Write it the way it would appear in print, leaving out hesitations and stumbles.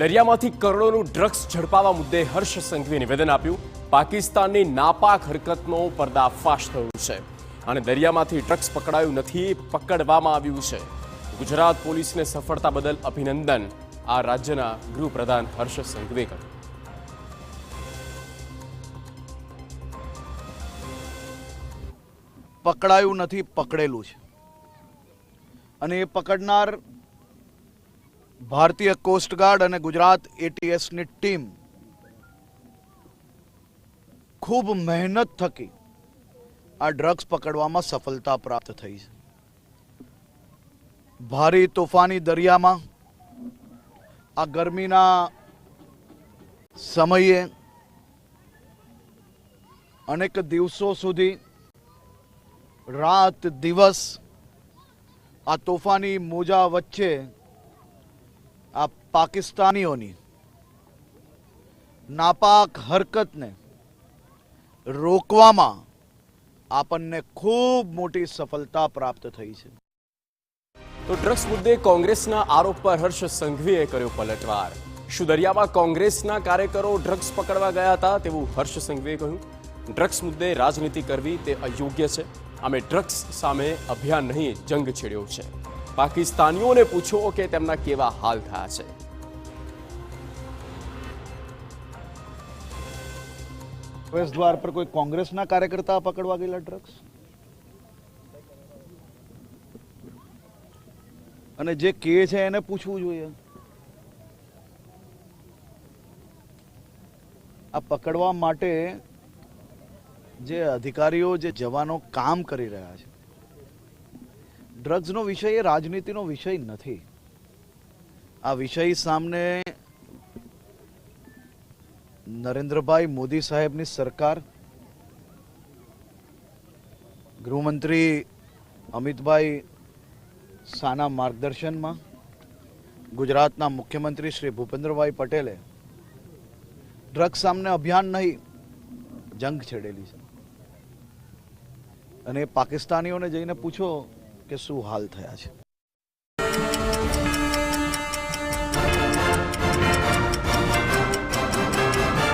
દરિયામાંથી કરોડોનું drugs ઝડપાવા મુદ્દે હર્ષ સંઘવીએ નિવેદન આપ્યું. પાકિસ્તાનની નાપાક હરકતનો પર્દાફાશ થયો છે અને દરિયામાંથી ડ્રગ્સ પકડાયું નથી, પકડવામાં આવ્યું છે. ગુજરાત પોલીસને સફળતા બદલ અભિનંદન, આ રાજ્યના ગૃહપ્રધાન હર્ષ સંઘવીએ કહ્યું. પકડાયું નથી, પકડેલું છે અને એ પકડનાર ભારતીય કોસ્ટગાર્ડ અને ગુજરાત એટીએસની ટીમ ખૂબ મહેનત થકી આ ડ્રગ્સ પકડવામાં સફળતા પ્રાપ્ત થઈ છે. ભારે તોફાની દરિયામાં આ ગરમીના સમયે અનેક દિવસો સુધી રાત દિવસ આ તોફાની મોજા વચ્ચે આ પાકિસ્તાનીઓની નાપાક હરકતને રોકવામાં આપણને ખૂબ મોટી સફળતા પ્રાપ્ત થઈ છે. તો ડ્રગ્સ મુદ્દે કોંગ્રેસના આરોપ પર હર્ષ સંઘવીએ કર્યો પલટવાર. શું દરિયામાં કોંગ્રેસના કાર્યકરો ડ્રગ્સ પકડવા ગયા હતા તેવું હર્ષ સંઘવીએ કહ્યું. ડ્રગ્સ મુદ્દે રાજનીતિ કરવી તે અયોગ્ય છે. અમે ડ્રગ્સ સામે અભિયાન નહીં, જંગ છેડ્યો છે. પાકિસ્તાનીઓને પૂછો કે તેમના કેવા હાલ થયા છે. પ્રવેશ દ્વાર પર કોઈ કોંગ્રેસના કાર્યકર્તા પકડવા ગયેલા ડ્રગ્સ? અને જે કહે છે એને પૂછવું જોઈએ. આ પકડવા માટે જે અધિકારીઓ, જે જવાનો કામ કરી રહ્યા છે, ડ્રગ્સનો વિષય એ રાજનીતિનો વિષય નથી. આ વિષય સામે નરેન્દ્રભાઈ મોદી સાહેબની સરકાર, ગૃહમંત્રી અમિતભાઈ શાહના માર્ગદર્શનમાં ગુજરાતના મુખ્યમંત્રી શ્રી ભૂપેન્દ્રભાઈ પટેલે ડ્રગ્સ સામે અભિયાન નહીં, જંગ છેડેલી છે. અને પાકિસ્તાનીઓને જઈને પૂછો કે શું હાલ થયા છે.